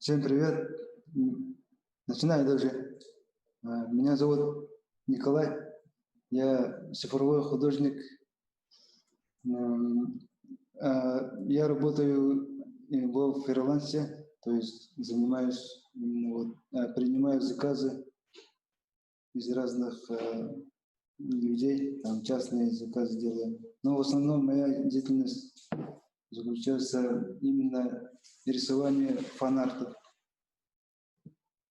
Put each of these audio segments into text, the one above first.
Всем привет. Начинаю даже. Меня зовут Николай. Я цифровой художник. Я работаю в фрилансе, то есть занимаюсь, принимаю заказы из разных людей, там частные заказы делаю. Но в основном моя деятельность заключается именно в рисовании фан-артов.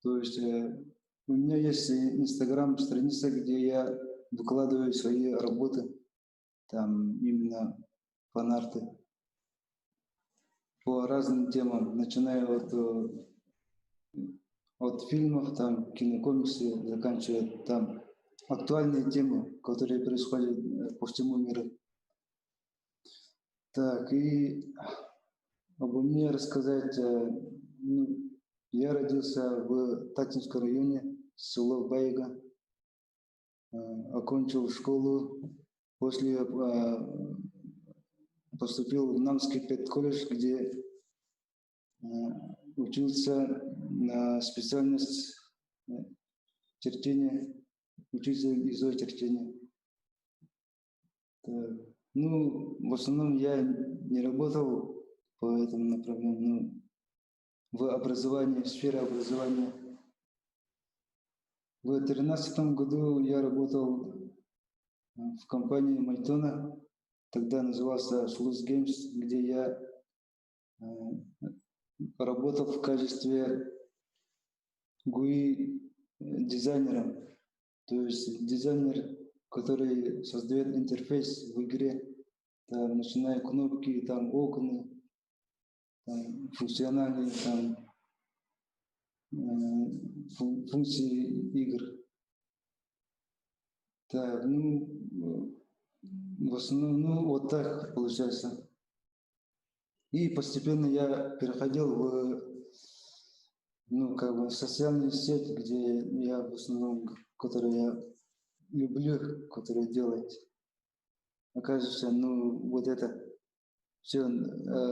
То есть у меня есть инстаграм-страница, где я выкладываю свои работы, там именно фан-арты по разным темам, начиная от фильмов, там, кинокомиксы, заканчивая там актуальные темы, которые происходят по всему миру. Так, и обо мне рассказать, я родился в Татинском районе, село Байга, окончил школу, после поступил в Намский педколледж, где учился на специальность чертения, учитель изо-чертения. В основном я не работал по этому направлению, в образовании, в сфере образования. В 2013 году я работал в компании Майтона, тогда назывался Flux Games, где я поработал в качестве GUI дизайнера, то есть дизайнер, который создает интерфейс в игре, там, начиная кнопки, там, окна, там, функциональные там, функции игр. Так, в основном, вот так получается. И постепенно я переходил в социальную сеть, где я в основном, которую я люблю, которую делать. Оказывается, вот это все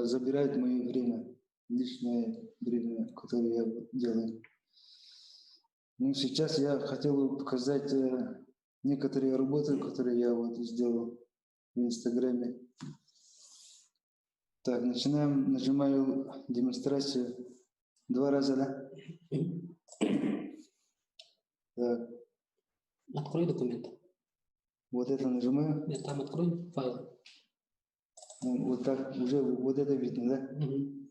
забирает мое время, личное время, которое я делаю. Сейчас я хотел бы показать некоторые работы, которые я сделал в Инстаграме. Так, начинаем, нажимаю демонстрацию 2 раза, да? Так. Открой документ. Вот это нажимаю. Нет, там открой файл. Вот так, уже вот это видно, да? Угу.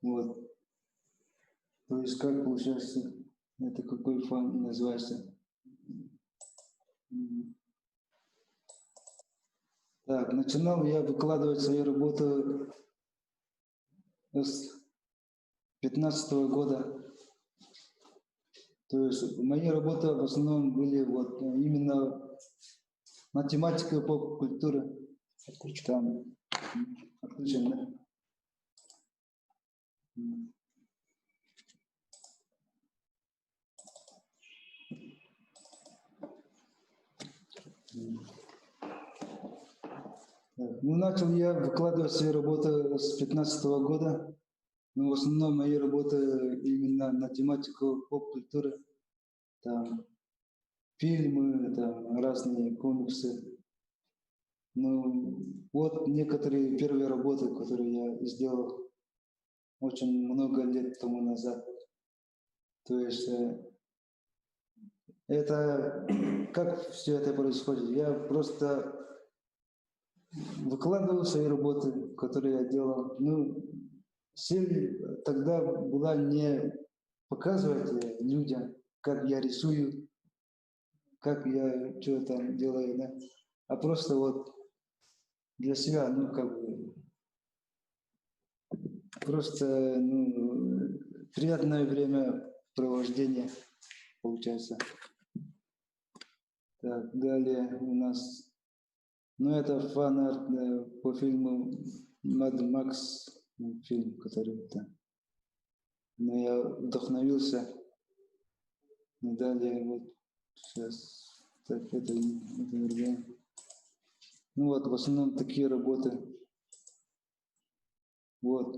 Вот. То есть как получается, это какой файл называется? Так, начинал я выкладывать свои работы с 2015 года. То есть мои работы в основном были именно на тематику поп-культуры. Там отключен, да? Начал я выкладывать свои работы с 2015 года. Но в основном мои работы именно на тематику поп-культуры. Там фильмы, там разные комиксы. Вот некоторые первые работы, которые я сделал очень много лет тому назад. То есть это как все это происходит? Я просто выкладываю свои работы, которые я делал. Цель тогда была не показывать людям, как я рисую, как я что там делаю, да? А просто для себя, просто приятное времяпровождение получается. Так, далее у нас, это фан-арт по фильму Mad Max, фильм, который там. Но я вдохновился. И далее сейчас, так, это другое. В основном такие работы. Вот.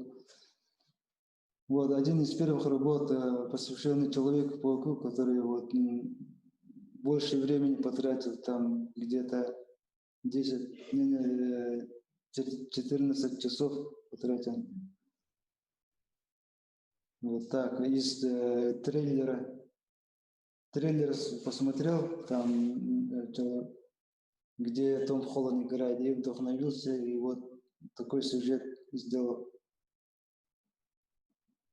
Вот один из первых работ, посвященный Человеку-пауку, который вот больше времени потратил, там где-то 10, 14 часов потратил. Вот так, из трейлера посмотрел, там, где Том Холланд играет, и вдохновился, и вот такой сюжет сделал.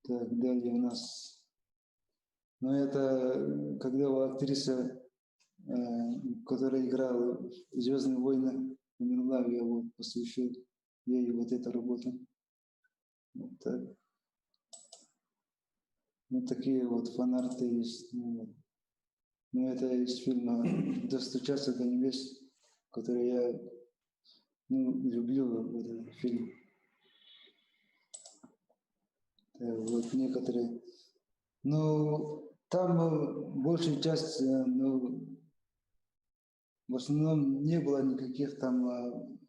Так, далее у нас... Но это когда актриса, которая играла в «Звездные войны», умерла, я вот посвящу ей вот эту работу. Вот так. Вот такие вот фанарты есть. Ну, это из фильма «Достучаться до небес», который я люблю, вот этот фильм. Вот некоторые. Но там большая часть, в основном не было никаких там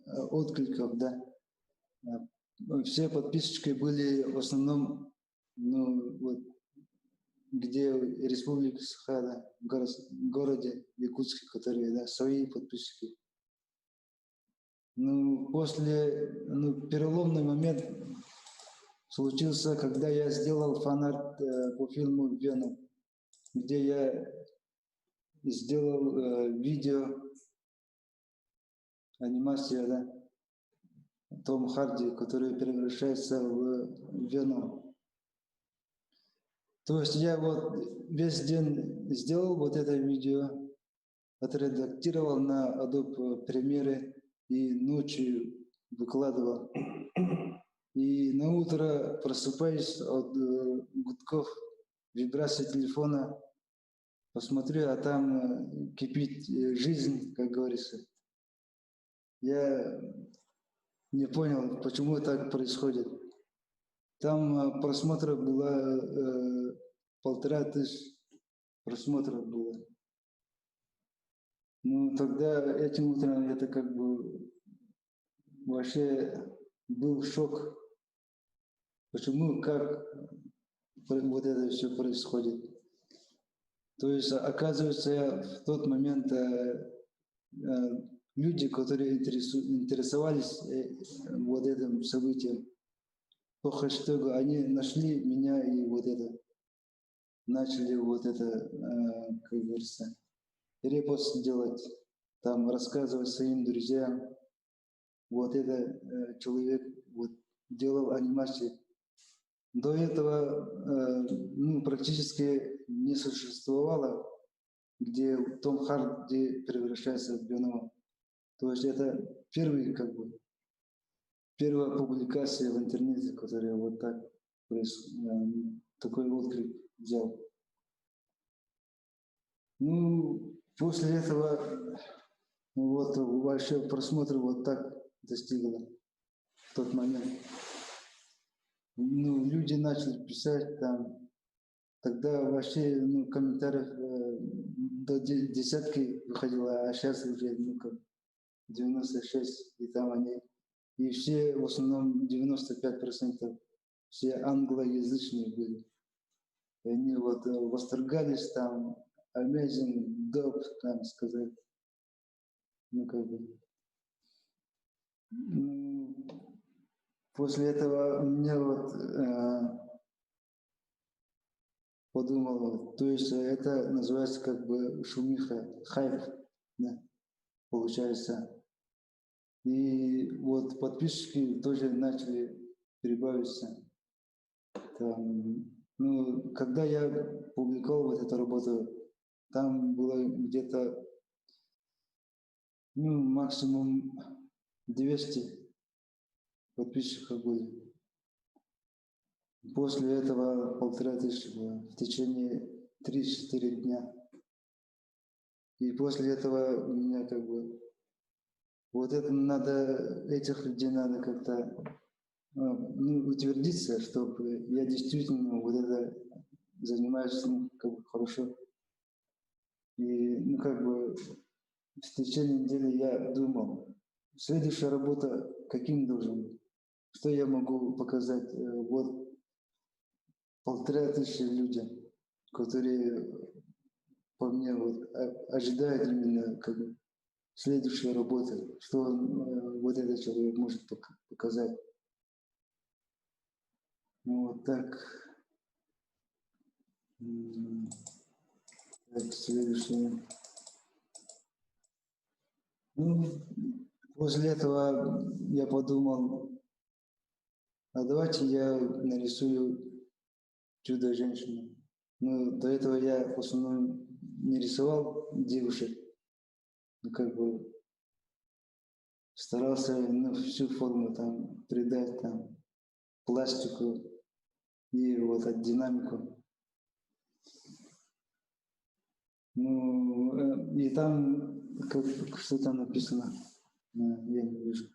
откликов, да. Все подписчики были в основном, вот, где Республика Саха, в городе Якутске, которые, да, свои подписчики. После, переломный момент случился, когда я сделал фанарт по фильму «Веном», где я сделал видео, анимация, да, Том Харди, который превращается в Веном. То есть я вот весь день сделал вот это видео, отредактировал на Adobe Premiere и ночью выкладывал. И на утро просыпаюсь от гудков, вибрации телефона, посмотрю, а там кипит жизнь, как говорится. Я не понял, почему так происходит. Там просмотров было 1500 просмотров было. Тогда этим утром это как бы вообще был шок. Почему, как вот это все происходит. То есть, оказывается, в тот момент люди, которые интересовались вот этим событием по хэштегу, они нашли меня и вот это, начали вот это, как говорится, репост делать, там рассказывать своим друзьям. Вот это человек вот делал анимацию. До этого практически не существовало, где Том Харди превращается в Венома. То есть это первая публикация в интернете, которая вот так такой отклик взял. После этого вот большой просмотр вот так достигло в тот момент. Люди начали писать там, тогда вообще комментариев до десятки выходило, а сейчас уже 96, и там они, и все в основном 95% все англоязычные были. И они вот восторгались там, amazing, dope, там сказать. После этого мне вот подумал, то есть это называется как бы шумиха, хайп, да, получается. И вот подписчики тоже начали прибавиться. Там, когда я публиковал вот эту работу, там было где-то максимум 200 подписчиков были. После этого 1500 было в течение 3-4 дня. И после этого у меня как бы вот это надо, этих людей надо как-то утвердиться, чтобы я действительно вот это занимаюсь как бы хорошо. И как бы в течение недели я думал, следующая работа каким должен быть, что я могу показать. Вот 1500 людей, которые по мне вот, ожидают именно как бы следующей работы, что вот этот человек может показать. Ну, вот так. Так, следующее. Ну, после этого я подумал, а давайте я нарисую чудо-женщину. Но до этого я в основном не рисовал девушек, ну, как бы старался всю форму там придать там пластику и вот от динамику. Ну, и там что там написано, я не вижу,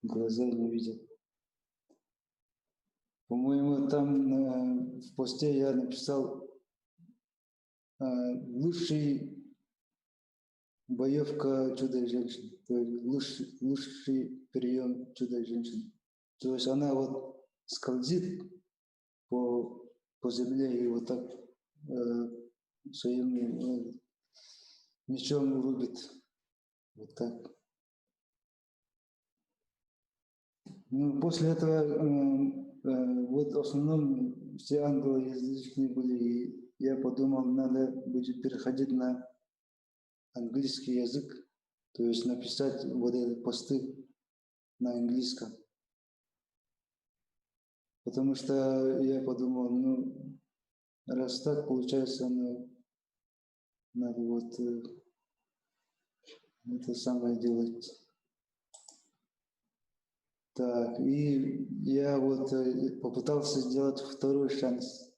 глаза не видят. По-моему, там в посте я написал лучший боевка чудо-женщины, то есть лучший прием чудо-женщины. То есть она вот скользит по земле и вот так своим мечом рубит. Вот так. Ну, после этого вот в основном все англоязычные были, и я подумал, надо будет переходить на английский язык, то есть написать вот эти посты на английском. Потому что я подумал, ну, раз так получается, ну, надо вот это самое делать. Так, и я вот попытался сделать второй шанс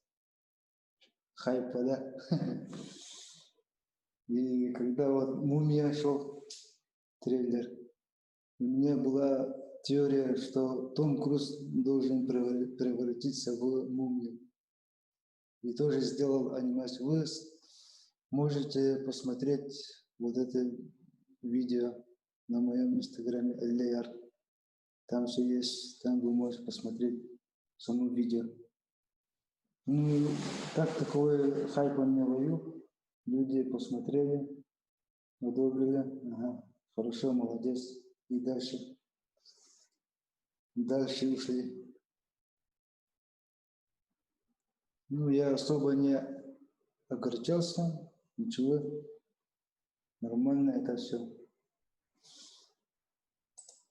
хайпа, да. И когда вот «Мумия» шел, трейлер, у меня была теория, что Том Круз должен превратиться в мумию. И тоже сделал анимацию. Вы можете посмотреть вот это видео на моем инстаграме Эллияр. Там все есть, там вы можете посмотреть само видео. Ну, так такой хайп он не ловил. Люди посмотрели, одобрили. Ага, хорошо, молодец. И дальше ушли. Ну, я особо не огорчался, ничего, нормально это все.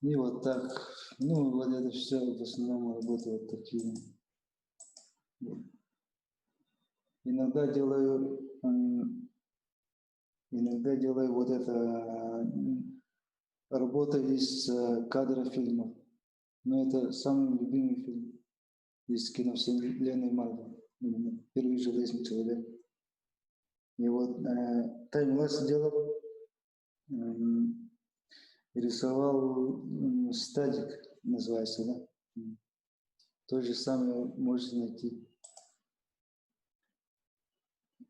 И вот так, ну, вот это все в основном работы вот такие. Иногда делаю вот это работа из кадра фильма. Но это самый любимый фильм из киновселенной Марвел. «Первый железный человек». И вот таймлапс делал, рисовал стадик, называется, да? То же самое можете найти.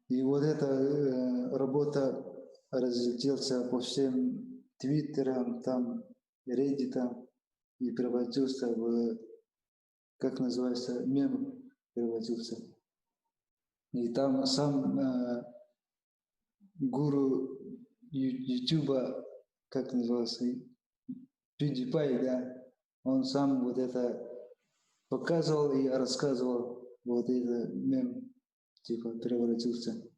И вот эта работа разлетелся по всем твиттерам, там, реддитам и превратился в, как называется, мем превратился. И там сам гуру Ютуба, как назывался, PewDiePie, да, он сам вот это показывал и рассказывал, вот это мем, типа, превратился.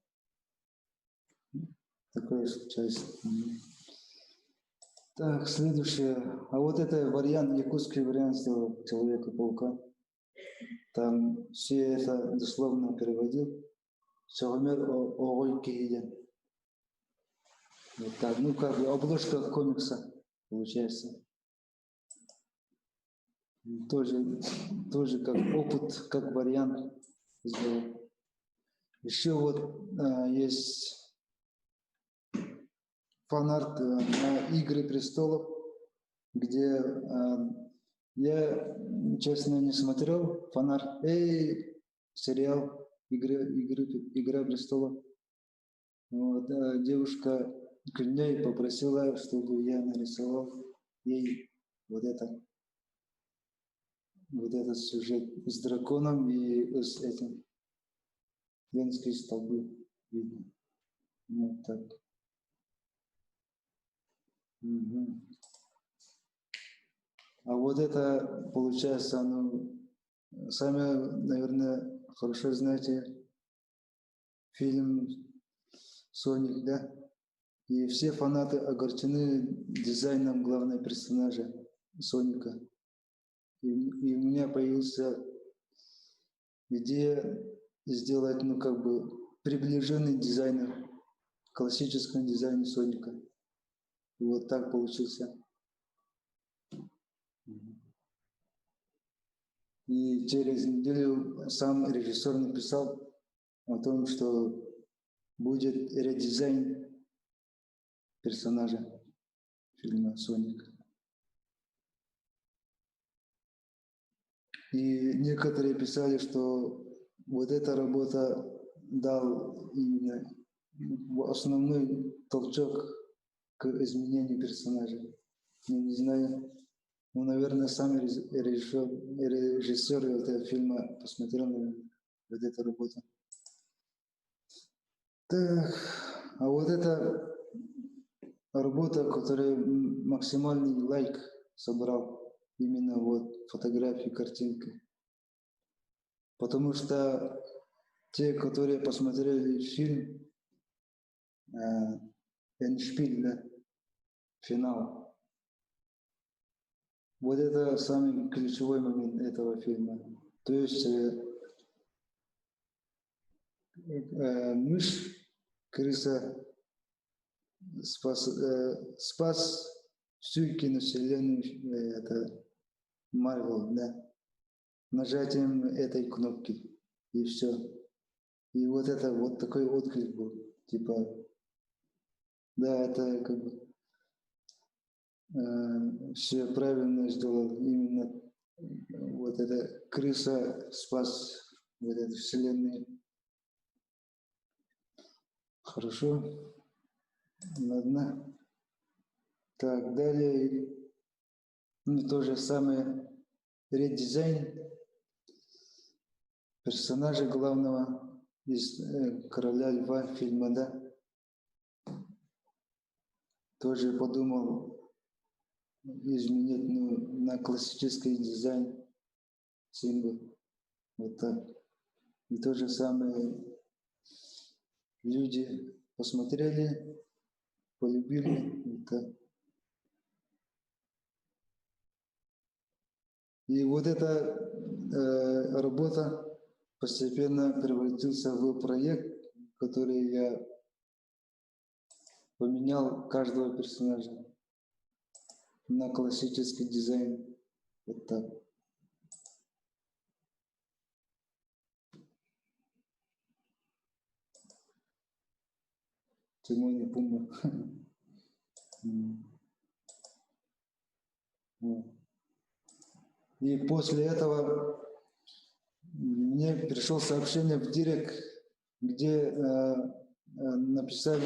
Такое случается. Так, следующее. А вот это вариант, якутский вариант сделал Человека-паука. Там все это дословно переводил. Сагамер Огой Кейден. Вот так. Ну, как бы обложка комикса получается. Тоже как опыт, как вариант сделал. Еще вот есть фанарт на «Игры престолов», где я, честно, не смотрел фанарт. Сериал «Игра престолов». Вот, девушка к ней попросила, чтобы я нарисовал ей вот это. вот этот сюжет с драконом и с этим. Венские столбы видно. Вот так. Угу. А вот это, получается, ну, сами, наверное, хорошо знаете фильм «Соник», да? И все фанаты огорчены дизайном главного персонажа Соника. И у меня появилась идея сделать, ну, как бы, приближенный дизайн к классическому дизайну Соника. И вот так получился. И через неделю сам режиссер написал о том, что будет редизайн персонажа фильма «Соник». И некоторые писали, что вот эта работа дал именно основной толчок к изменению персонажа. Я не знаю, ну, наверное, сам режиссер этого фильма посмотрел на вот эту работу. Так, а вот эта работа, которая максимальный лайк собрал, именно вот фотографии, картинки. Потому что те, которые посмотрели фильм «Эндшпиль», да, финал, вот это самый ключевой момент этого фильма. То есть мышь, крыса спас всю киновселенную, это Марвел, да, нажатием этой кнопки, и все. И вот это вот такой отклик был, типа, да, это как бы все правильно сделал, именно вот эта крыса спас вот эту вселенную. Хорошо, ладно. Так, далее, ну, то же самое, редизайн персонажа главного из «Короля льва» фильма, да. Тоже подумал изменить, ну, на классический дизайн символ. Вот так. И то же самое люди посмотрели, полюбили. Вот так. И вот эта работа постепенно превратился в проект, который я поменял каждого персонажа на классический дизайн. Вот так. Тимон и Пумба. И после этого мне пришло сообщение в директ, где написал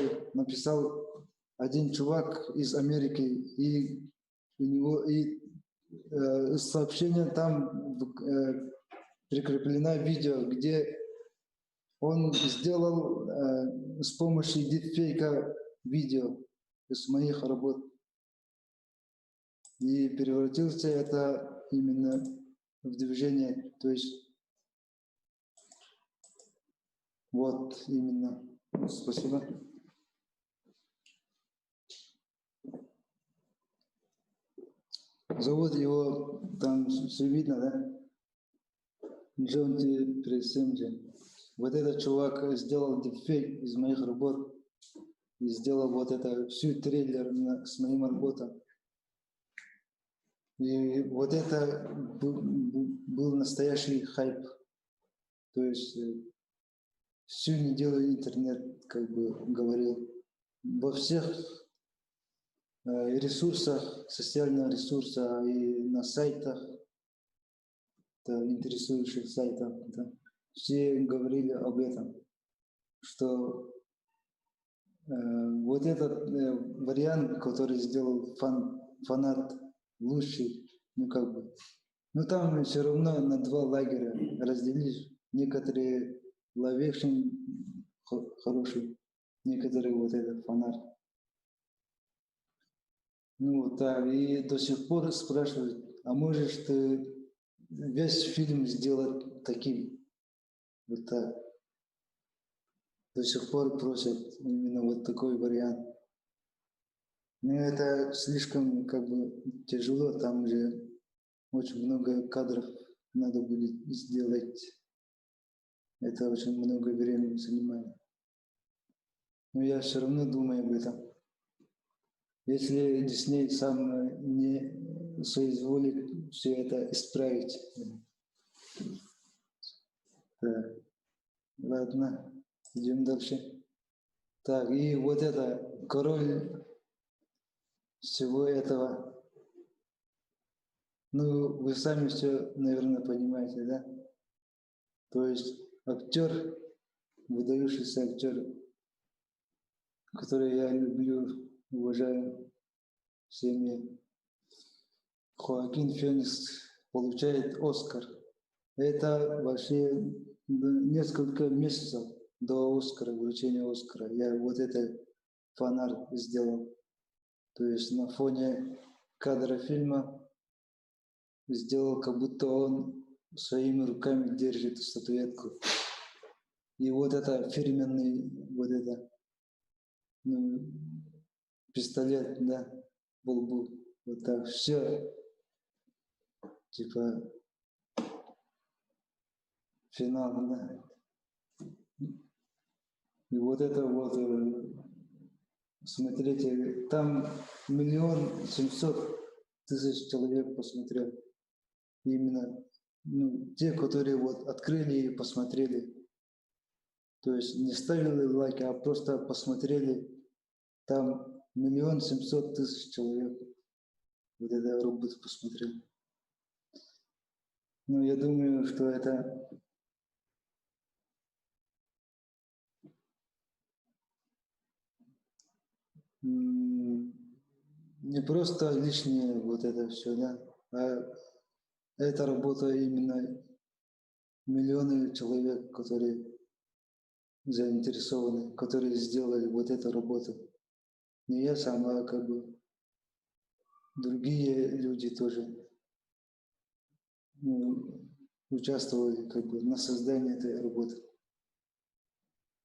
один чувак из Америки, и у него сообщение там прикреплено видео, где он сделал с помощью дипфейка видео из моих работ. И превратился это именно в движение. То есть вот именно. Спасибо. Зовут его, там все видно, да? Джон Ти Пресенджи. Вот этот чувак сделал дипфейк из моих работ и сделал вот это всю трейлер с моим работам. И вот это был настоящий хайп. То есть всю неделю интернет как бы говорил. Во всех ресурсах, социальных ресурсах и на сайтах, интересующих сайтах, да, все говорили об этом, что вот этот вариант, который сделал фанат лучший, ну как бы Но там все равно на два лагеря разделишь. Некоторые ловешин хороший, некоторые вот этот фонарь. Ну вот так, и до сих пор спрашивают, а можешь ты весь фильм сделать таким? Вот так. До сих пор просят именно вот такой вариант. Но это слишком как бы тяжело, там же очень много кадров надо будет сделать. Это очень много времени занимает. Но я все равно думаю об этом. Если Дисней сам не соизволит все это исправить. Так, ладно, идем дальше. Так, и вот это, король всего этого. Ну, вы сами все, наверное, понимаете, да? То есть актер, выдающийся актер, который я люблю, уважаю всеми, Хоакин Феникс получает Оскар. Это вообще несколько месяцев до Оскара, вручения Оскара. Я вот это фонарь сделал. То есть на фоне кадра фильма сделал, как будто он своими руками держит статуэтку. И вот это фирменный, вот это, ну, пистолет, да, был. Вот так, все, типа, финал, да. И вот это вот, смотрите, там 1 700 000 человек посмотрел. Именно, ну, те, которые вот открыли и посмотрели. То есть не ставили лайки, а просто посмотрели. Там 1 700 000 человек вот эту работу посмотрел. Ну, я думаю, что это не просто лишнее вот это все, да, а это работа именно миллионы человек, которые заинтересованы, которые сделали вот эту работу. Не я сам, а как бы другие люди тоже, ну, участвовали как бы на создании этой работы.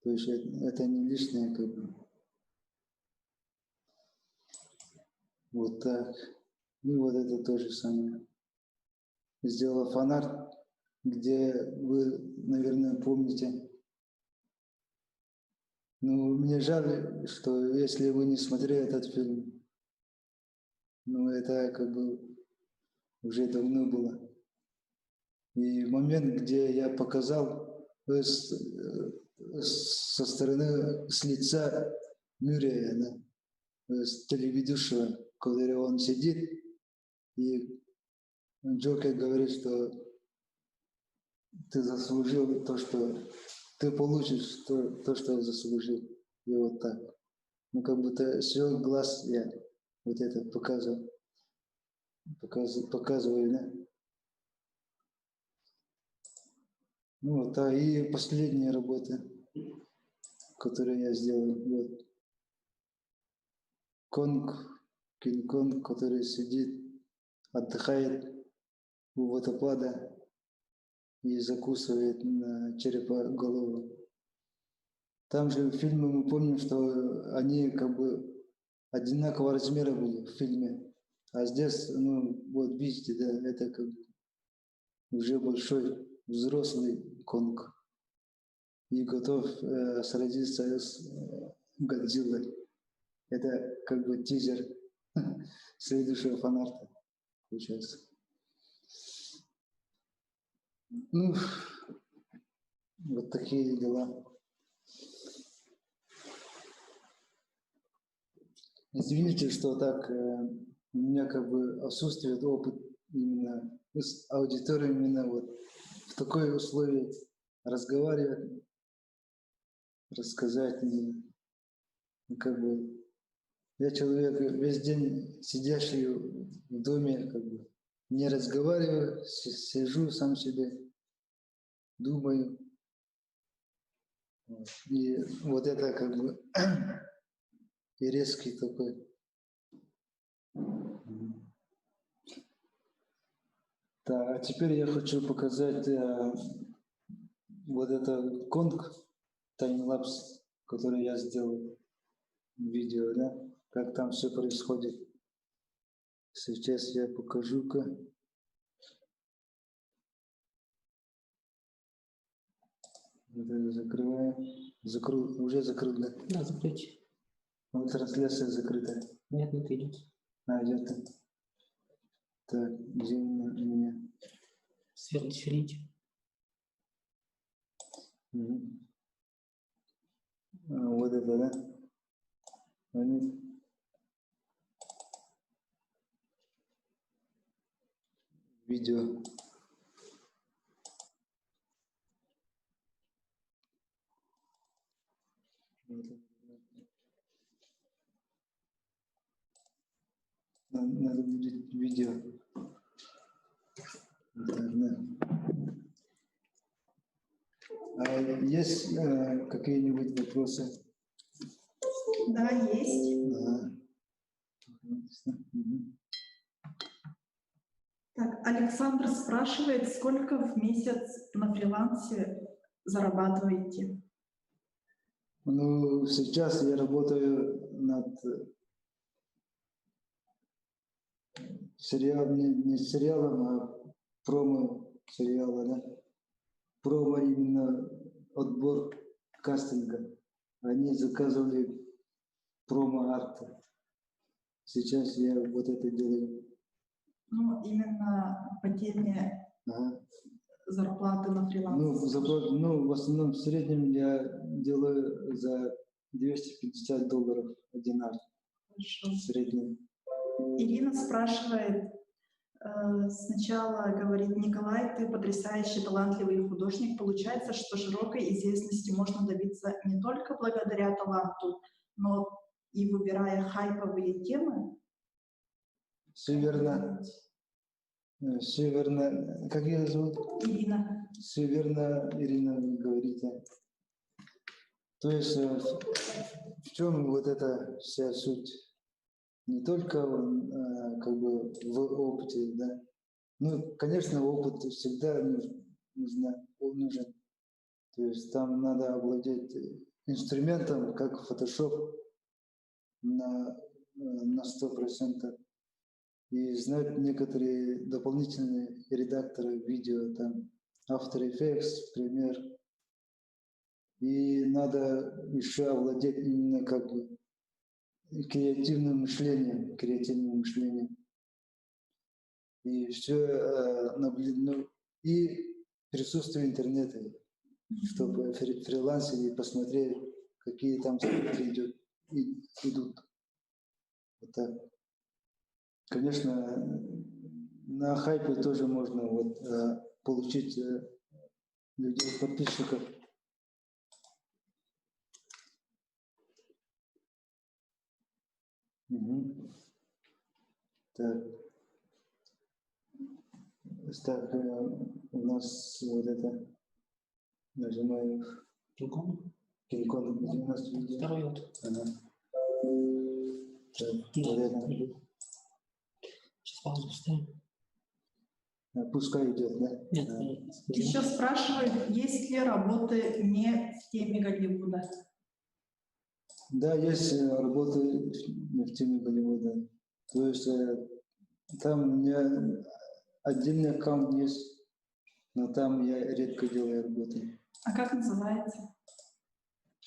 То есть это не лишнее как бы. Вот так. И вот это то же самое. Сделала фонарь, где вы, наверное, помните. Ну, мне жаль, что если вы не смотрели этот фильм, ну, это как бы уже давно было. И момент, где я показал со стороны, с лица Мюррея, да, с телеведущего, который он сидит, и Джокер говорит, что ты заслужил то, что ты получишь то, что заслужил. И вот так. Ну, как будто свел глаз я вот это показываю, да. Ну, вот, а и последняя работа, которую я сделал, вот. Кинг-Конг, который сидит, отдыхает у водопада и закусывает на черепоголову. Там же в фильме мы помним, что они как бы одинакового размера были в фильме. А здесь, ну, вот видите, да, это как бы уже большой взрослый Конг и готов сразиться с Годзиллой. Это как бы тизер следующего фанарта, получается. Ну, вот такие дела. Извините, что так у меня как бы отсутствует опыт именно с аудиторией, именно вот в такой условии разговаривать, рассказать. Как бы я человек весь день сидящий в доме, как бы не разговариваю, сижу сам себе, думаю. И вот это как бы и резкий такой. Так, а теперь я хочу показать вот это конг таймлапс, который я сделал в видео, да, как там все происходит. Сейчас я покажу-ка. Вот это закрываем. Уже закрыл, да? Да, закрыть. Вот трансляция закрыта. Нет, нет, идет. Идет. Так, где у меня? Сверните. Угу. Вот это, да? Они... Видео. Надо будет видео. Так, да. Есть какие-нибудь вопросы? Да, есть. Ага. Так, Александр спрашивает, сколько в месяц на фрилансе зарабатываете? Ну, сейчас я работаю над сериалом, не сериалом, а промо-сериала, да? Промо именно отбор кастинга. Они заказывали промо-арты. Сейчас я вот это делаю. Ну, именно по теме зарплаты на фрилансе. Ну, в основном в среднем я делаю за $250 один арт. Хорошо. В среднем. Ирина спрашивает, сначала говорит: Николай, ты потрясающий талантливый художник. Получается, что широкой известности можно добиться не только благодаря таланту, но и выбирая хайповые темы? Все верно. Все верно. Как ее зовут? Ирина. Все верно, Ирина, вы говорите. То есть в чем вот эта вся суть? Не только как бы в опыте, да. Ну, конечно, опыт всегда нужен. То есть там надо овладеть инструментом, как Photoshop на 100%. И знать некоторые дополнительные редакторы видео, там After Effects, пример. И надо еще овладеть именно как бы креативным мышлением. И все и присутствие интернета, чтобы фрилансеры посмотрели, какие там скрипты идут. Вот так. Конечно, на хайпе тоже можно получить людей, подписчиков. Угу. Так. Так, у нас вот это, нажимаем Кинг-Конг. Кинг-Конг, где у нас видео? Второй вот. Ага. Так, Да. вот это. Сейчас паузу ставим. Пускай идет, да? Нет. Еще спрашивают, есть ли работы не в теме Голливуда? Да, есть работы в теме Голливуда. То есть там у меня отдельный аккаунт есть, но там я редко делаю работы. А как называется?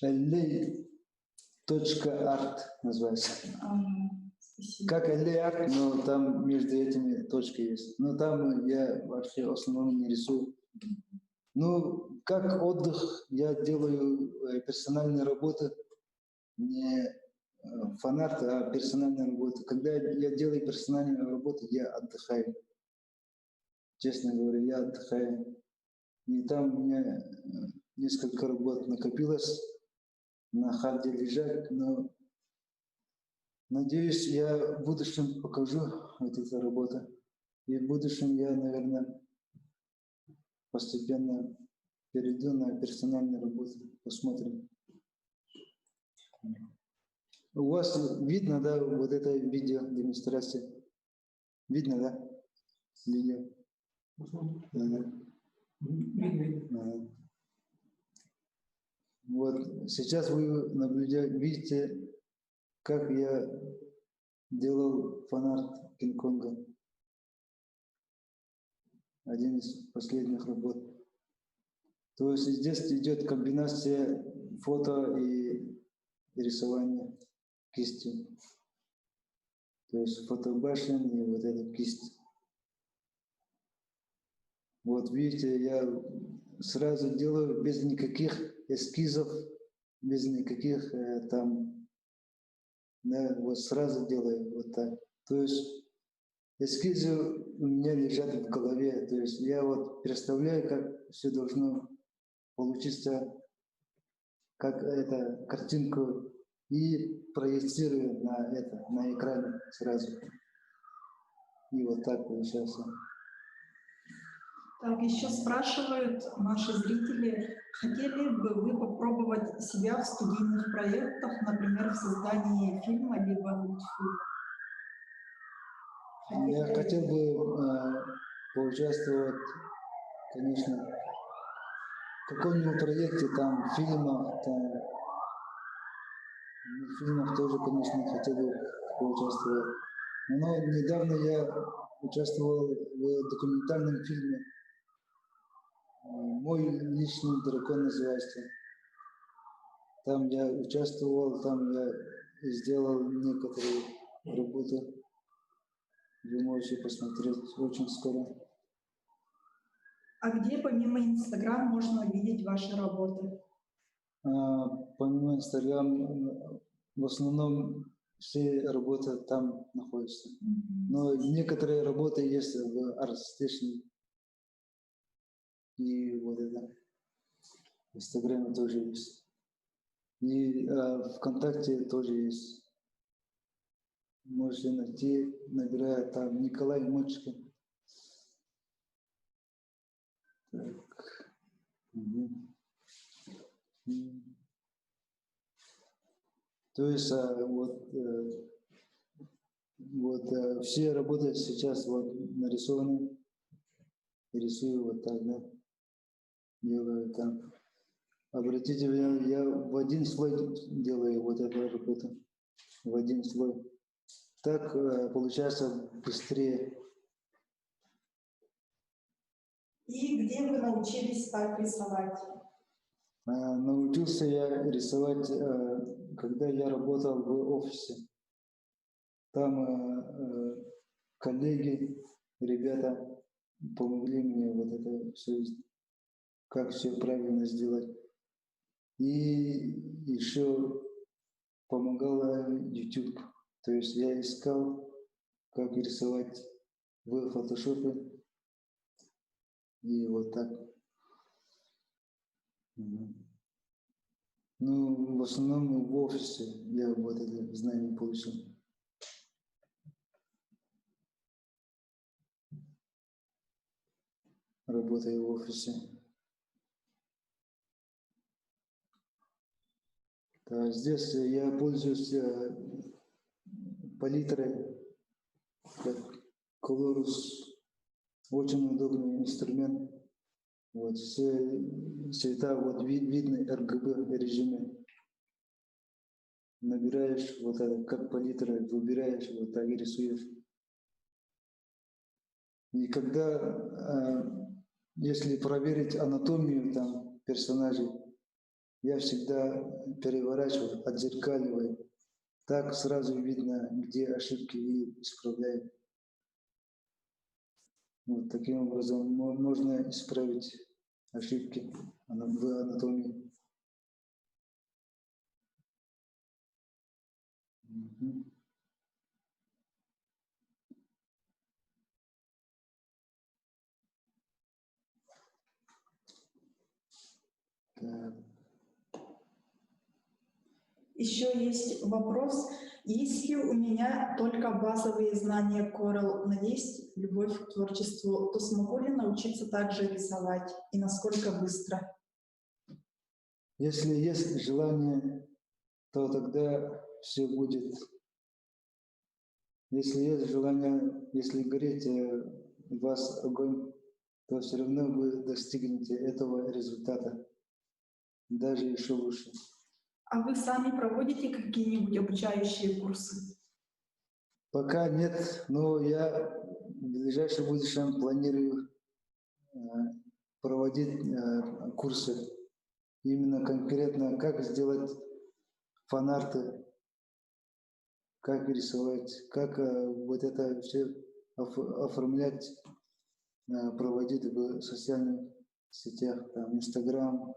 LA.art называется. Спасибо. Как LA.art, но там между этими точки есть. Но там я вообще в основном не рисую. Ну, как отдых, я делаю персональные работы, не фанат, а персональная работа. Когда я делаю персональную работу, я отдыхаю. Честно говоря, я отдыхаю. И там у меня несколько работ накопилось, на харде лежат, но надеюсь, я в будущем покажу вот эту работу. И в будущем я, наверное, постепенно перейду на персональную работу. Посмотрим. У вас видно, да, вот это видео демонстрация? Видно, да? Видео. Ага. Ага. Вот сейчас вы наблюдаете, видите, как я делал фанарт Кинг-Конга. Один из последних работ. То есть здесь идет комбинация фото и рисования кистью. То есть фотобашен и вот эта кисть. Вот видите, я сразу делаю без никаких эскизов, без никаких там, да, вот сразу делаю вот так. То есть эскизы у меня лежат в голове, то есть я вот представляю, как все должно получиться, как эта картинку, и проецирую на это, на экране сразу. И вот так получается. Так, еще спрашивают наши зрители, хотели бы вы попробовать себя в студийных проектах, например, в создании фильма либо мультфильма? Я хотел бы поучаствовать, конечно, в каком-нибудь проекте, там, фильмах, там, в фильмах тоже, конечно, хотел бы поучаствовать. Но недавно я участвовал в документальном фильме. «Мой личный дракон» называется. Там я участвовал, там я сделал некоторые работы. Вы можете посмотреть очень скоро. А где помимо Инстаграм можно увидеть ваши работы? Помимо Инстаграм, в основном все работы там находятся. Но некоторые работы есть в ArtStation. И вот это в Инстаграме тоже есть. И ВКонтакте тоже есть. Можете найти, набирая там Николай Мочкин. Так. Угу. То есть все работы сейчас вот нарисованы. Рисую вот так, да. Делаю там. Обратите внимание, я в один слой делаю вот эту работу. В один слой. Так получается быстрее. И где вы научились так рисовать? Научился я рисовать, когда я работал в офисе. Там коллеги, ребята помогли мне вот это все, как все правильно сделать. И еще помогала YouTube. То есть я искал, как рисовать в фотошопе. И вот так. Ну, в основном в офисе я вот это знание получил. Работаю в офисе. Да, здесь я пользуюсь палитрой, как Colorus. Очень удобный инструмент. Вот, все цвета вот видны RGB режиме. Набираешь вот это, как палитра, выбираешь, вот так и рисуешь. И когда, если проверить анатомию там персонажей, я всегда переворачиваю, отзеркаливаю. Так сразу видно, где ошибки, и исправляю. Вот таким образом можно исправить ошибки в анатомии. Угу. Так. Еще есть вопрос. Если у меня только базовые знания Corel, но есть любовь к творчеству, то смогу ли научиться также рисовать и насколько быстро? Если есть желание, то тогда все будет. Если есть желание, если горит в вас огонь, то все равно вы достигнете этого результата, даже еще лучше. А вы сами проводите какие-нибудь обучающие курсы? Пока нет, но я в ближайшем будущем планирую проводить курсы. Именно конкретно, как сделать фанарты, как рисовать, как вот это все оформлять, проводить в социальных сетях, там, Инстаграм,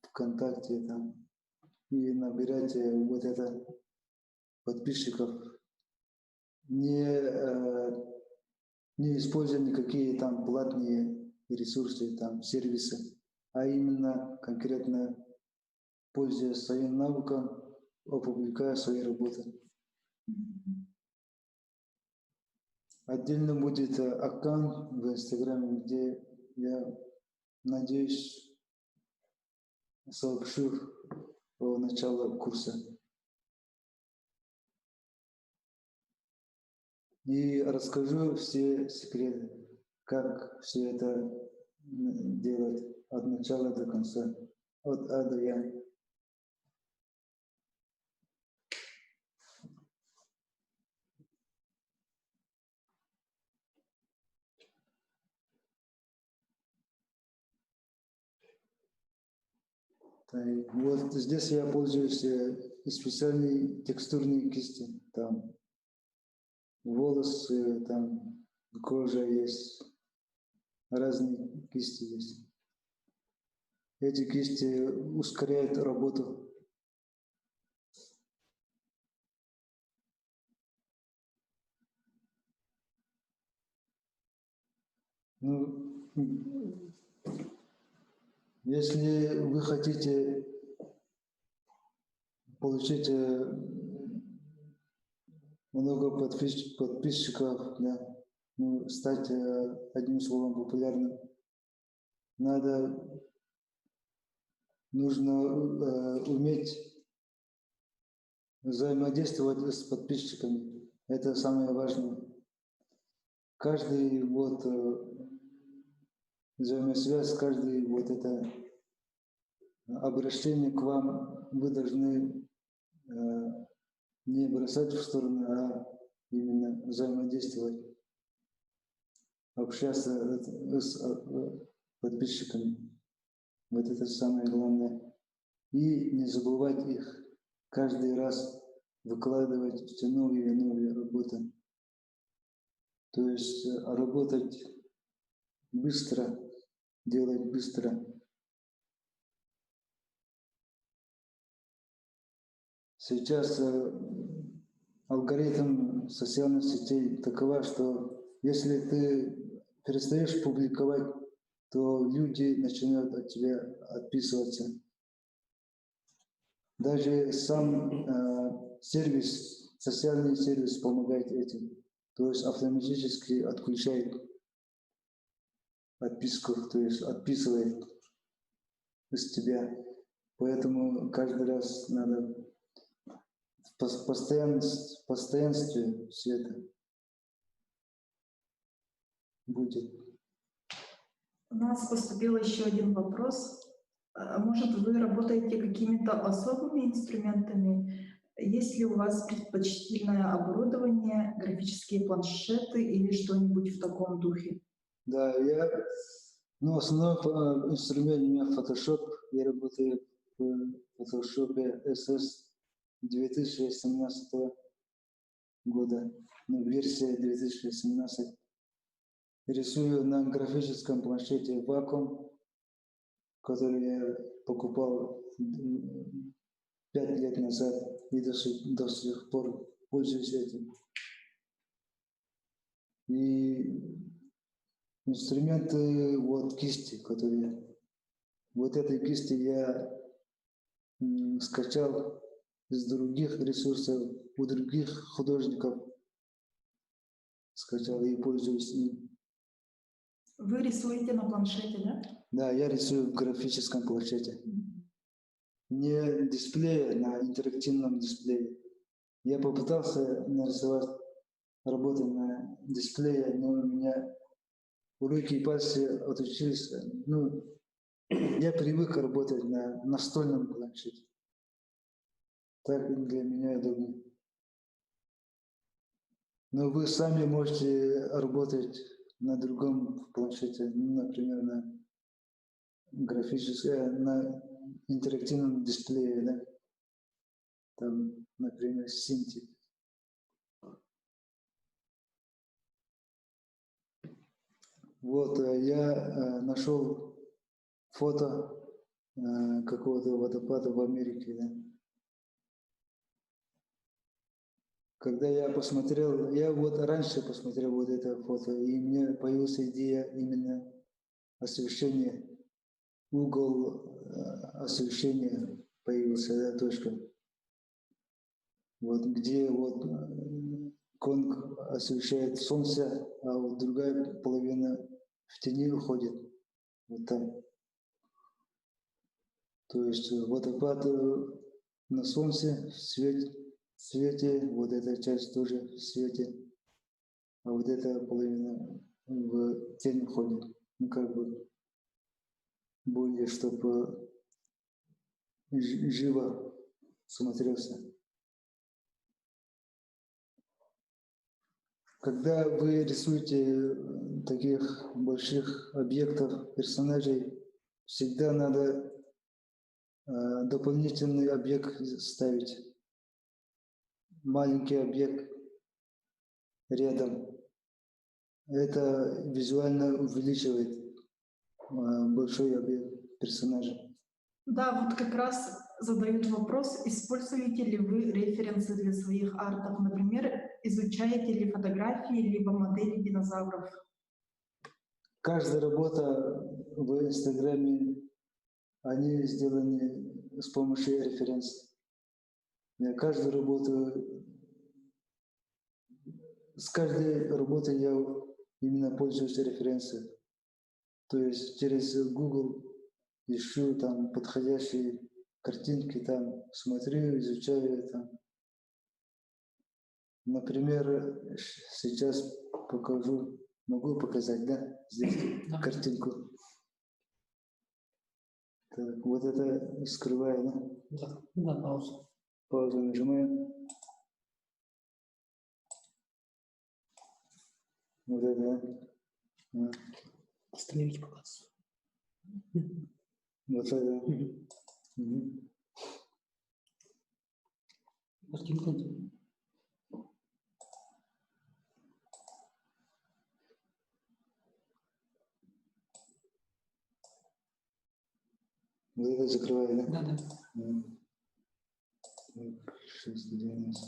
ВКонтакте, там, и набирать вот это подписчиков, не используя никакие там платные ресурсы, там, сервисы, а именно конкретно пользуясь своим навыком, опубликуя свои работы. Отдельно будет аккаунт в Инстаграме, где я надеюсь сообщу о начале курса. И расскажу все секреты, как все это делать от начала до конца, от А до Я. Вот здесь я пользуюсь специальной текстурной кисти. Там волосы, там кожа есть, разные кисти есть. Эти кисти ускоряют работу. Ну, если вы хотите получить много подписчиков, да, ну, стать одним словом популярным, нужно уметь взаимодействовать с подписчиками. Это самое важное. Каждый вот взаимосвязь, каждый вот это обращение к вам вы должны не бросать в сторону, а именно взаимодействовать, общаться с подписчиками. Вот это самое главное. И не забывать их каждый раз выкладывать все новые и новые работы. То есть работать быстро, делать быстро. Сейчас алгоритм социальных сетей такова, что если ты перестаешь публиковать, то люди начинают от тебя отписываться. Даже сам сервис, социальный сервис помогает этим. То есть автоматически отключает подписку, то есть отписывает из тебя. Поэтому каждый раз надо в постоянстве все это будет. У нас поступил еще один вопрос. Может, вы работаете какими-то особыми инструментами? Есть ли у вас предпочтительное оборудование, графические планшеты или что-нибудь в таком духе? Да, основной инструмент у меня Photoshop. Я работаю в Photoshop SS 2018 года, версия 2018. Рисую на графическом планшете Wacom, который я покупал 5 лет назад и до сих пор пользуюсь этим. И инструменты, вот кисти, которые... Вот этой кисти я скачал из других ресурсов, у других художников скачал и пользуюсь им. Вы рисуете на планшете, да? Да, я рисую в графическом планшете. Не дисплее, на интерактивном дисплее. Я попытался нарисовать работу на дисплее, но у меня руки и пальцы отучились. Ну, я привык работать на настольном планшете. Так для меня удобнее. Но вы сами можете работать на другом планшете, например, на графическом, на интерактивном дисплее, да? Там, например, Cintiq. Вот, я нашел фото какого-то водопада в Америке, да? Когда я посмотрел, я вот раньше посмотрел вот это фото, и мне появилась идея именно освещения, угол освещения появился, да, точка. Вот где вот конг освещает солнце, а вот другая половина в тени уходит, вот там. То есть водопад на солнце в свете, вот эта часть тоже в свете, а вот эта половина в тень уходит. Ну, как бы более, чтобы живо смотрелся. Когда вы рисуете таких больших объектов, персонажей, всегда надо дополнительный объект ставить. Маленький объект рядом. Это визуально увеличивает большой объект персонажа. Да, вот как раз задают вопрос, используете ли вы референсы для своих артов, например, изучаете ли фотографии, либо модели динозавров? Каждая работа в Инстаграме, они сделаны с помощью референсов. Каждую работу, с каждой работой я именно пользуюсь референсами. То есть через Google ищу там подходящие картинки, там смотрю, изучаю там. Например, сейчас покажу, могу показать, да, здесь картинку. Так, вот это скрываю, да? Да, да, паузу. Паузу нажимаем. Вот это. Остановить показ. Вот это. Угу. Картинка. Вот это закрываю, да? Да, да. 690.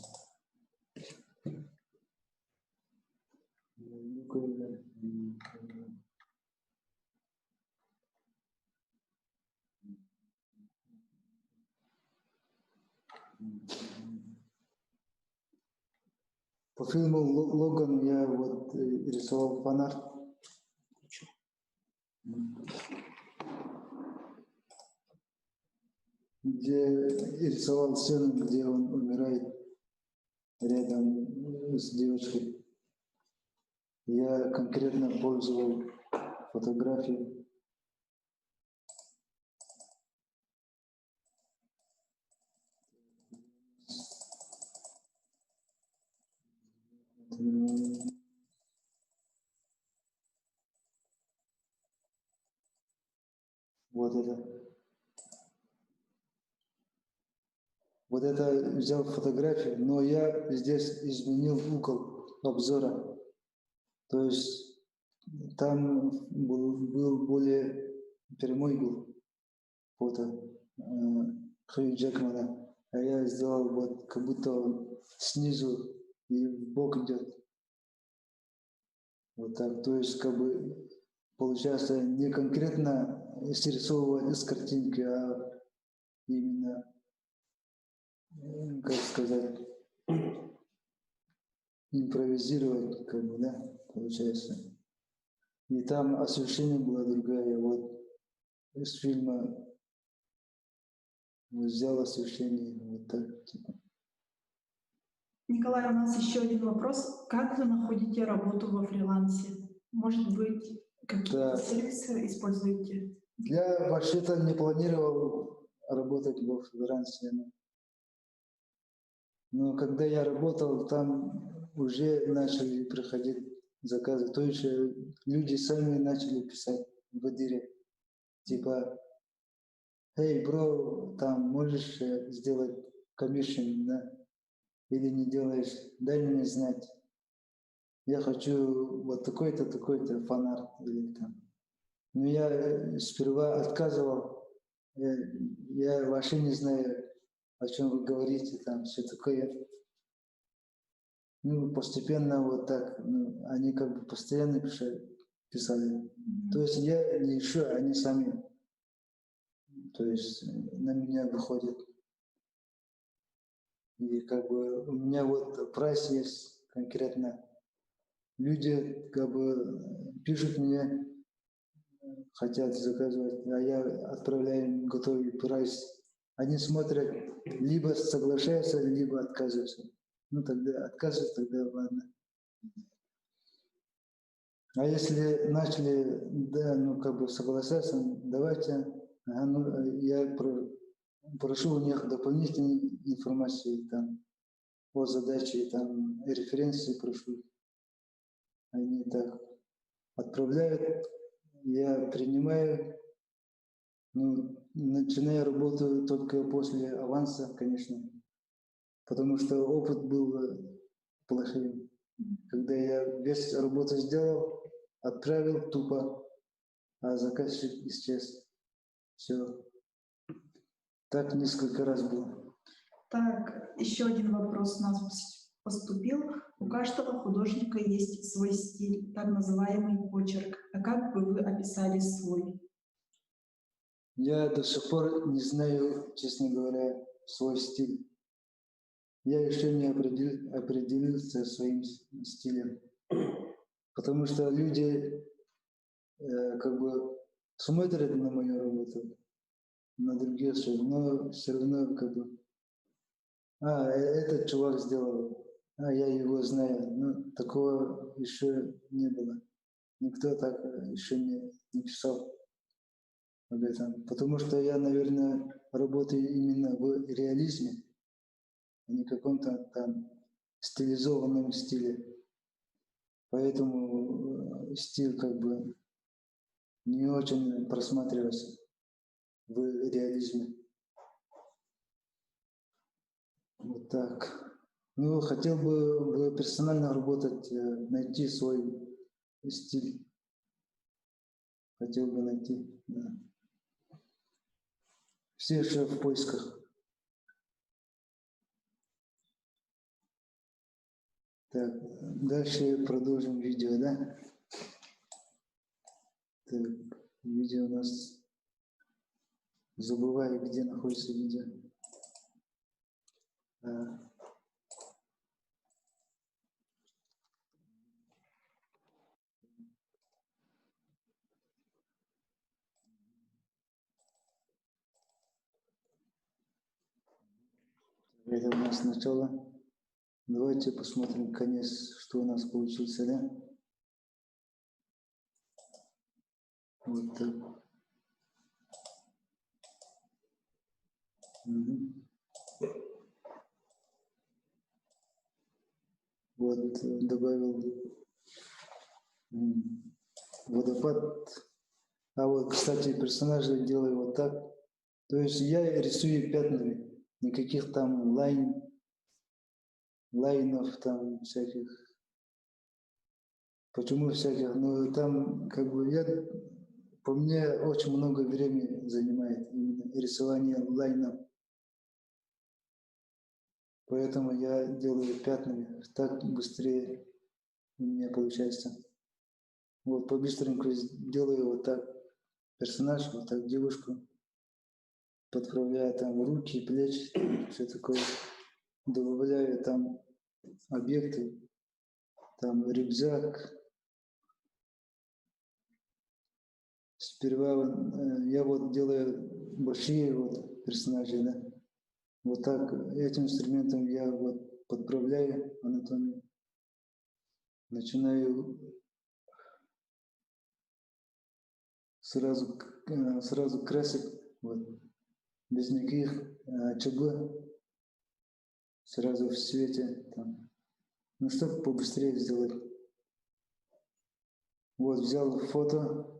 По фильму Логан я вот рисовал фанарт. Где рисовал сцену, где он умирает рядом с девочкой. Я конкретно пользовал фотографию. Вот это. Вот это взял фотографию, но я здесь изменил угол обзора. То есть там был более прямой был фото Хью Джекмана, а я сделал вот как будто он снизу и в бок идет. Вот так. То есть как бы получается не конкретно срисовывать с картинки, а именно как сказать, импровизировать, как бы, да, получается. И там освещение было другое. Вот из фильма взял освещение, вот так, типа. Николай, у нас еще один вопрос. Как вы находите работу во фрилансе? Может быть, какие-то Да. сервисы используете? Я вообще-то не планировал работать во фрилансе. Но когда я работал, там уже начали приходить заказы. То есть люди сами начали писать в Адире. Типа, «Эй, бро, там можешь сделать комиссион, да? Или не делаешь? Дай мне знать. Я хочу вот такой-то фанарт или там». Но я сперва отказывал. Я вообще не знаю, о чем вы говорите, там все такое. Ну, постепенно вот так, ну, они как бы постоянно писали. То есть я не ищу, они сами, то есть на меня выходят. И как бы у меня вот прайс есть конкретно. Люди как бы пишут мне, хотят заказывать, а я отправляю им готовый прайс. Они смотрят, либо соглашаются, либо отказываются. Ну тогда отказываются, тогда ладно. А если начали, да, ну как бы согласятся, давайте, я прошу у них дополнительной информации там по задаче, там референции прошу. Они так отправляют, я принимаю, ну, начинаю работу только после аванса, конечно, потому что опыт был плохим. Когда я весь работу сделал, отправил тупо, а заказчик исчез. Все. Так несколько раз было. Так, еще один вопрос у нас поступил. У каждого художника есть свой стиль, так называемый почерк. А как бы вы описали свой? Я до сих пор не знаю, честно говоря, свой стиль. Я еще не определился своим стилем. Потому что люди как бы смотрят на мою работу, на другие, но все равно как бы, этот чувак сделал, я его знаю. Но такого еще не было. Никто так еще не писал об этом. Потому что я, наверное, работаю именно в реализме, а не каком-то там стилизованном стиле. Поэтому стиль как бы не очень просматривается в реализме. Вот так. Ну, хотел бы персонально работать, найти свой стиль. Хотел бы найти, да. Все еще в поисках. Так, дальше продолжим видео, да? Так, видео у нас... Забываю, где находится видео. Это у нас начало. Давайте посмотрим конец, что у нас получится, да? Вот так. Угу. Вот добавил водопад. А вот, кстати, персонажи делаю вот так. То есть я рисую пятнами. Никаких там лайнов там всяких. Почему всяких? Ну, там как бы по мне очень много времени занимает именно рисование лайнов. Поэтому я делаю пятнами. Так быстрее у меня получается. Вот по-быстреньку делаю вот так персонаж, вот так девушку. подправляю там руки, плечи, все такое. Добавляю там объекты, там рюкзак. Сперва я вот делаю большие вот персонажи, да. Вот так этим инструментом я вот подправляю анатомию. Начинаю сразу красить, вот, без никаких очагов, сразу в свете там. Ну, чтобы побыстрее сделать. Вот, взял фото.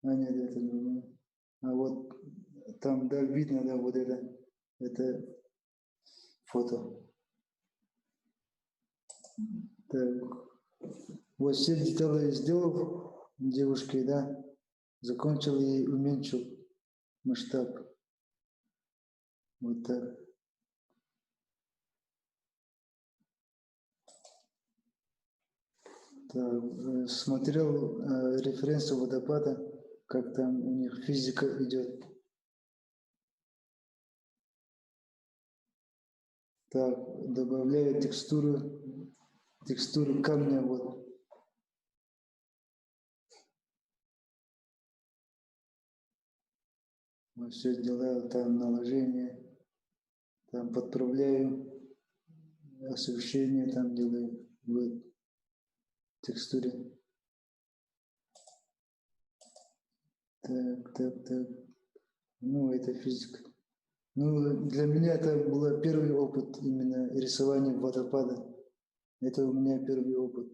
Нет, это не. А вот там, да, видно, да, вот это фото. Так. Вот все детали сделал девушке, да, закончил и уменьшил масштаб. Вот так. Так, смотрел референсы водопада, как там у них физика идет. Так, добавляю текстуру камня, вот. Вот все делаю, там наложение, там подправляю, освещение там делаю, вот, текстуре. Так. Ну, это физика. Ну, для меня это был первый опыт именно рисования водопада. Это у меня первый опыт.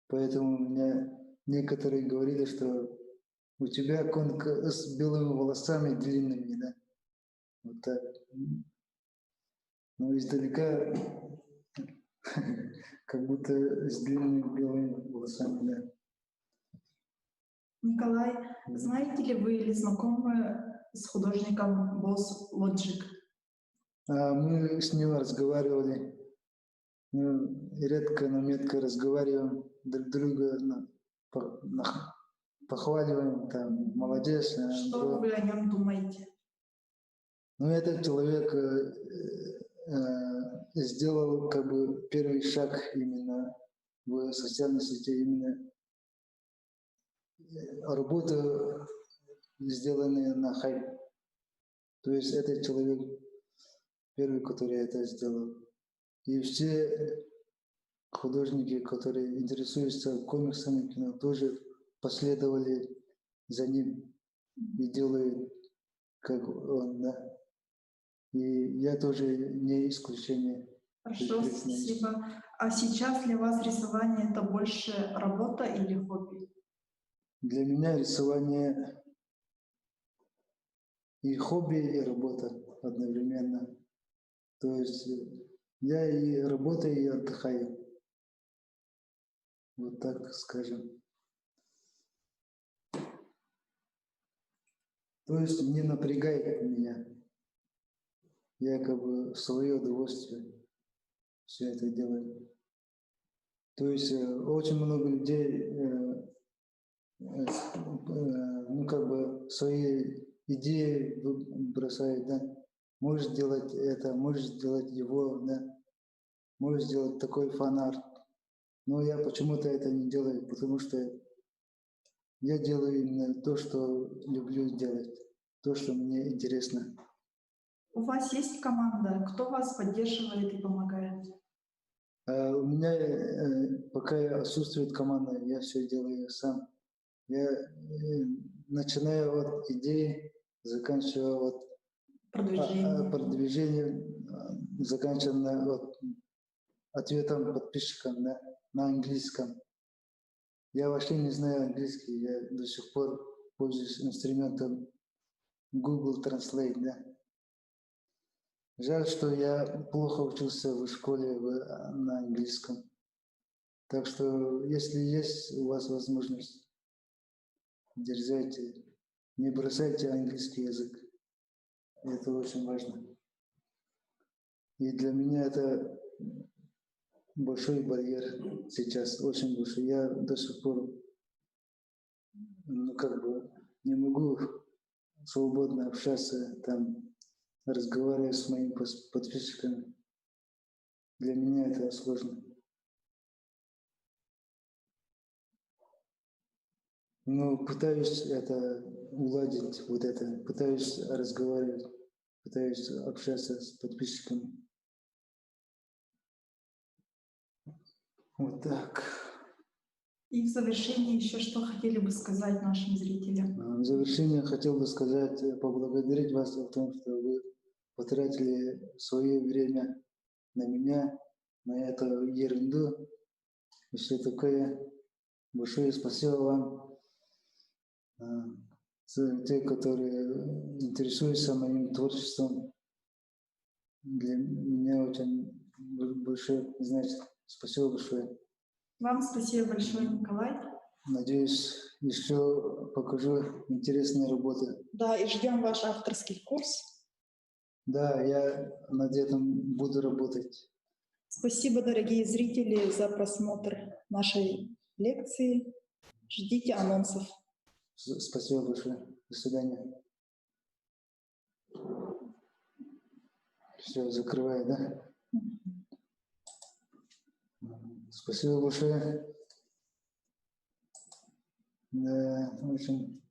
Поэтому у меня некоторые говорили, что у тебя конка с белыми волосами длинными, да? Вот так. Но издалека как будто с длинными белыми волосами, да. Николай, знаете ли вы или знакомы с художником Boss Logic? Мы с ним разговаривали. Ну, редко, но метко разговариваем, друг друга похваливаем, там, молодец. Что вы о нем думаете? Ну, этот человек сделал как бы первый шаг именно в социальной сети, именно работа, сделанная на хайп. То есть этот человек первый, который это сделал. И все художники, которые интересуются комиксами, кино, тоже последовали за ним и делают, как он, да. И я тоже не исключение. Хорошо, спасибо. А сейчас для вас рисование — это больше работа или хобби? Для меня рисование и хобби, и работа одновременно. То есть я и работаю, и отдыхаю. Вот так скажем. То есть не напрягает меня. Я как бы в свое удовольствие все это делаю. То есть очень много людей, ну как бы свои идеи бросают, да. Можешь сделать это, можешь сделать его, да. Можешь сделать такой фан-арт. Но я почему-то это не делаю, потому что я делаю именно то, что люблю делать, то, что мне интересно. У вас есть команда? Кто вас поддерживает и помогает? У меня пока отсутствует команда, я все делаю сам. Я начинаю от идеи, заканчиваю от продвижения, заканчивая вот ответом подписчикам на английском. Я вообще не знаю английский, я до сих пор пользуюсь инструментом Google Translate, да. Жаль, что я плохо учился в школе на английском. Так что, если есть у вас возможность, дерзайте, не бросайте английский язык. Это очень важно. И для меня это большой барьер сейчас, очень большой. Я до сих пор, ну, как бы не могу свободно общаться, там, разговаривать с моими подписчиками. Для меня это сложно. Но пытаюсь это уладить, вот это, пытаюсь разговаривать, пытаюсь общаться с подписчиками. Вот так. И в завершении еще что хотели бы сказать нашим зрителям? В завершение хотел бы сказать, поблагодарить вас о том, что вы потратили свое время на меня, на эту ерунду и все такое. Большое спасибо вам. Те, которые интересуются моим творчеством, для меня очень большое значит. Спасибо большое. Вам спасибо большое, Николай. Надеюсь, еще покажу интересные работы. Да, и ждем ваш авторский курс. Да, я над этим буду работать. Спасибо, дорогие зрители, за просмотр нашей лекции. Ждите анонсов. Спасибо большое. До свидания. Все, закрываю, да? Спасибо большое. Да, очень